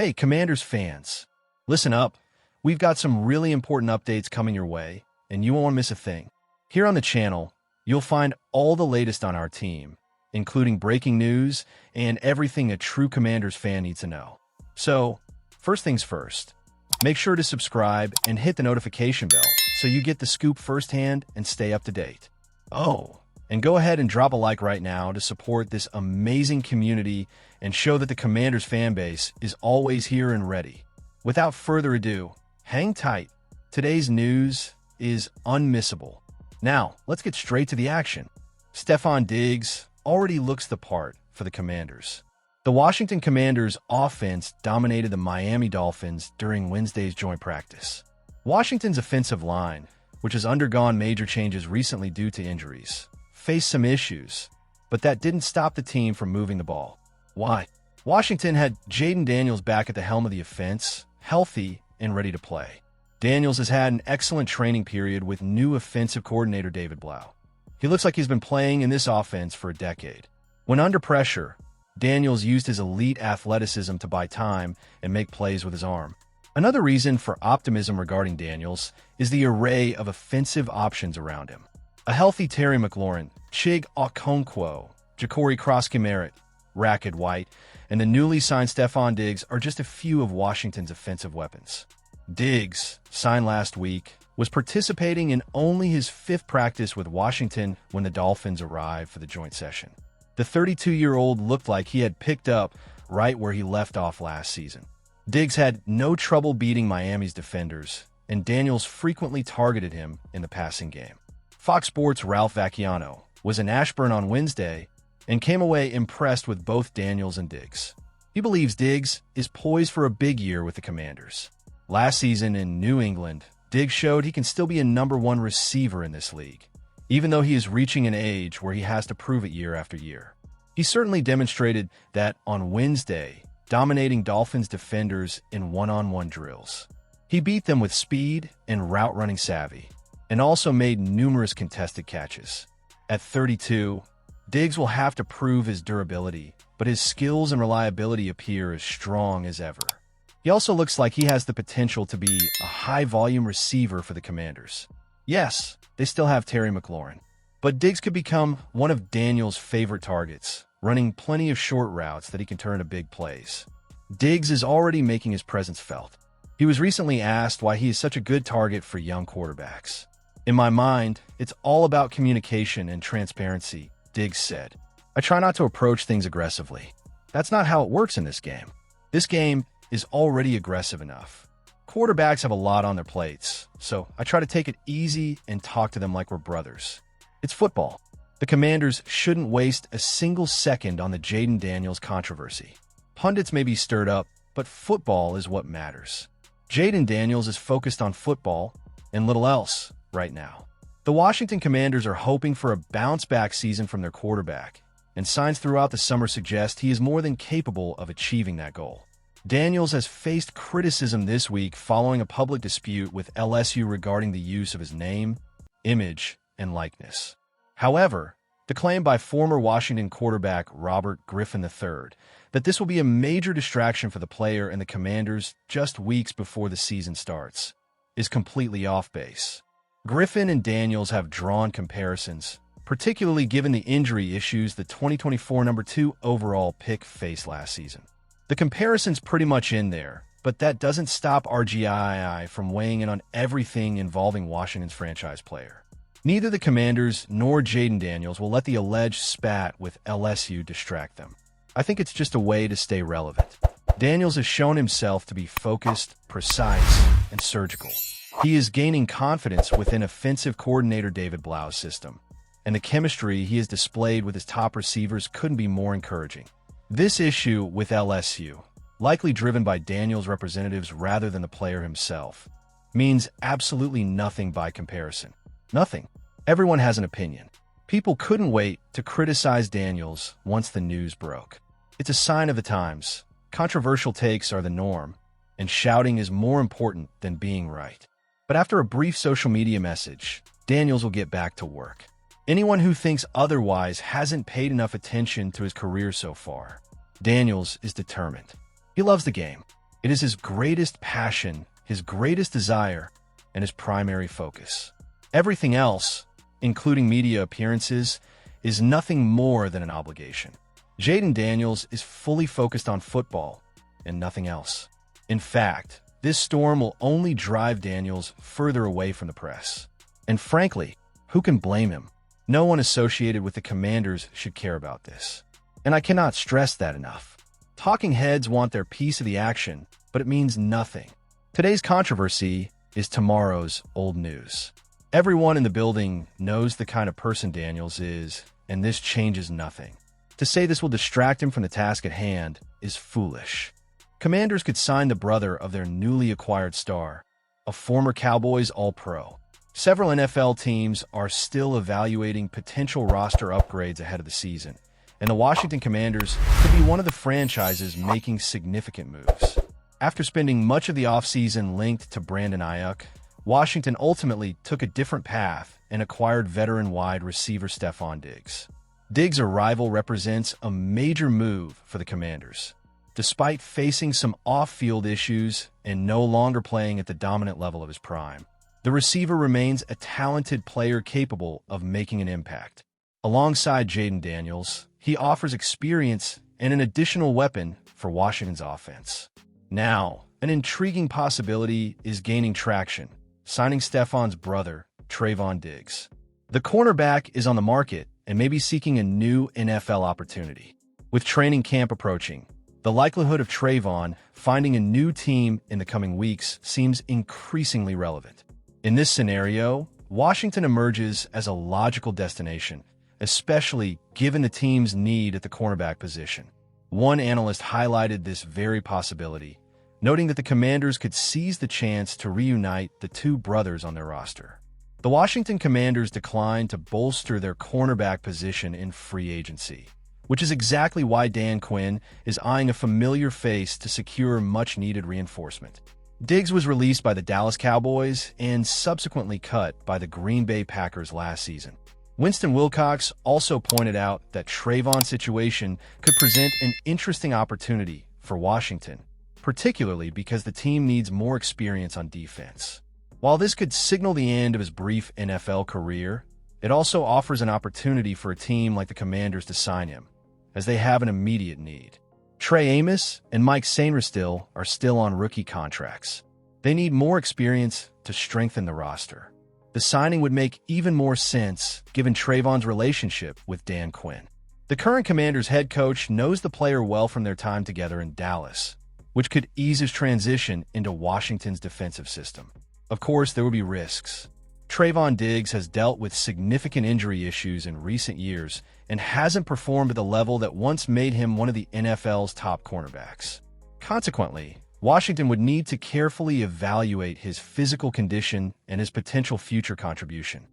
Hey, Commanders fans, listen up. We've got some really important updates coming your way, and you won't want to miss a thing. Here on the channel, you'll find all the latest on our team, including breaking news and everything a true Commanders fan needs to know. So, first things first, make sure to subscribe and hit the notification bell so you get the scoop firsthand and stay up to date. Oh, and go ahead and drop a like right now to support this amazing community and show that the Commanders fan base is always here and ready. Without further ado, hang tight. Today's news is unmissable. Now, let's get straight to the action. Stefon Diggs already looks the part for the Commanders. The Washington Commanders' offense dominated the Miami Dolphins during Wednesday's joint practice. Washington's offensive line, which has undergone major changes recently due to injuries, faced some issues, but that didn't stop the team from moving the ball. Why? Washington had Jayden Daniels back at the helm of the offense, healthy and ready to play. Daniels has had an excellent training period with new offensive coordinator David Blau. He looks like he's been playing in this offense for a decade. When under pressure, Daniels used his elite athleticism to buy time and make plays with his arm. Another reason for optimism regarding Daniels is the array of offensive options around him. A healthy Terry McLaurin, Chig Okonkwo, Ja'Cory Cross-Merritt, Rackett White, and the newly signed Stefon Diggs are just a few of Washington's offensive weapons. Diggs, signed last week, was participating in only his fifth practice with Washington when the Dolphins arrived for the joint session. The 32-year-old looked like he had picked up right where he left off last season. Diggs had no trouble beating Miami's defenders, and Daniels frequently targeted him in the passing game. Fox Sports' Ralph Vacchiano was in Ashburn on Wednesday and came away impressed with both Daniels and Diggs. He believes Diggs is poised for a big year with the Commanders. Last season in New England, Diggs showed he can still be a #1 receiver in this league, even though he is reaching an age where he has to prove it year after year. He certainly demonstrated that on Wednesday, dominating Dolphins defenders in one-on-one drills. He beat them with speed and route-running savvy, and also made numerous contested catches. At 32, Diggs will have to prove his durability, but his skills and reliability appear as strong as ever. He also looks like he has the potential to be a high-volume receiver for the Commanders. Yes, they still have Terry McLaurin, but Diggs could become one of Daniels' favorite targets, running plenty of short routes that he can turn into big plays. Diggs is already making his presence felt. He was recently asked why he is such a good target for young quarterbacks. "In my mind, it's all about communication and transparency," Diggs said. "I try not to approach things aggressively. That's not how it works in this game. This game is already aggressive enough. Quarterbacks have a lot on their plates, so I try to take it easy and talk to them like we're brothers. It's football." The Commanders shouldn't waste a single second on the Jayden Daniels controversy. Pundits may be stirred up, but football is what matters. Jayden Daniels is focused on football and little else right now. The Washington Commanders are hoping for a bounce-back season from their quarterback, and signs throughout the summer suggest he is more than capable of achieving that goal. Daniels has faced criticism this week following a public dispute with LSU regarding the use of his name, image, and likeness. However, the claim by former Washington quarterback Robert Griffin III that this will be a major distraction for the player and the Commanders just weeks before the season starts is completely off base. Griffin and Daniels have drawn comparisons, particularly given the injury issues the 2024 #2 overall pick faced last season. The comparison's pretty much in there, but that doesn't stop RGII from weighing in on everything involving Washington's franchise player. Neither the Commanders nor Jayden Daniels will let the alleged spat with LSU distract them. I think it's just a way to stay relevant. Daniels has shown himself to be focused, precise, and surgical. He is gaining confidence within offensive coordinator David Blau's system, and the chemistry he has displayed with his top receivers couldn't be more encouraging. This issue with LSU, likely driven by Daniels' representatives rather than the player himself, means absolutely nothing by comparison. Nothing. Everyone has an opinion. People couldn't wait to criticize Daniels once the news broke. It's a sign of the times. Controversial takes are the norm, and shouting is more important than being right. But after a brief social media message, Daniels will get back to work. Anyone who thinks otherwise hasn't paid enough attention to his career so far. Daniels is determined. He loves the game. It is his greatest passion, his greatest desire, and his primary focus. Everything else, including media appearances, is nothing more than an obligation. Jayden Daniels is fully focused on football and nothing else. In fact, this storm will only drive Daniels further away from the press. And frankly, who can blame him? No one associated with the Commanders should care about this. And I cannot stress that enough. Talking heads want their piece of the action, but it means nothing. Today's controversy is tomorrow's old news. Everyone in the building knows the kind of person Daniels is, and this changes nothing. To say this will distract him from the task at hand is foolish. Commanders could sign the brother of their newly acquired star, a former Cowboys All-Pro. Several NFL teams are still evaluating potential roster upgrades ahead of the season, and the Washington Commanders could be one of the franchises making significant moves. After spending much of the offseason linked to Brandon Ayuk, Washington ultimately took a different path and acquired veteran wide receiver Stefon Diggs. Diggs' arrival represents a major move for the Commanders. Despite facing some off-field issues and no longer playing at the dominant level of his prime, the receiver remains a talented player capable of making an impact. Alongside Jayden Daniels, he offers experience and an additional weapon for Washington's offense. Now, an intriguing possibility is gaining traction, signing Stefon's brother, Stefon Diggs. The cornerback is on the market and may be seeking a new NFL opportunity. With training camp approaching, the likelihood of Stefon finding a new team in the coming weeks seems increasingly relevant. In this scenario, Washington emerges as a logical destination, especially given the team's need at the cornerback position. One analyst highlighted this very possibility, noting that the Commanders could seize the chance to reunite the two brothers on their roster. The Washington Commanders declined to bolster their cornerback position in free agency, which is exactly why Dan Quinn is eyeing a familiar face to secure much-needed reinforcement. Diggs was released by the Dallas Cowboys and subsequently cut by the Green Bay Packers last season. Winston Wilcox also pointed out that Stefon situation could present an interesting opportunity for Washington, particularly because the team needs more experience on defense. While this could signal the end of his brief NFL career, it also offers an opportunity for a team like the Commanders to sign him, as they have an immediate need. Trey Amos and Mike Sainristil are still on rookie contracts. They need more experience to strengthen the roster. The signing would make even more sense given Stefon relationship with Dan Quinn. The current Commanders head coach knows the player well from their time together in Dallas, which could ease his transition into Washington's defensive system. Of course, there will be risks. Stefon Diggs has dealt with significant injury issues in recent years and hasn't performed at the level that once made him one of the NFL's top cornerbacks. Consequently, Washington would need to carefully evaluate his physical condition and his potential future contribution.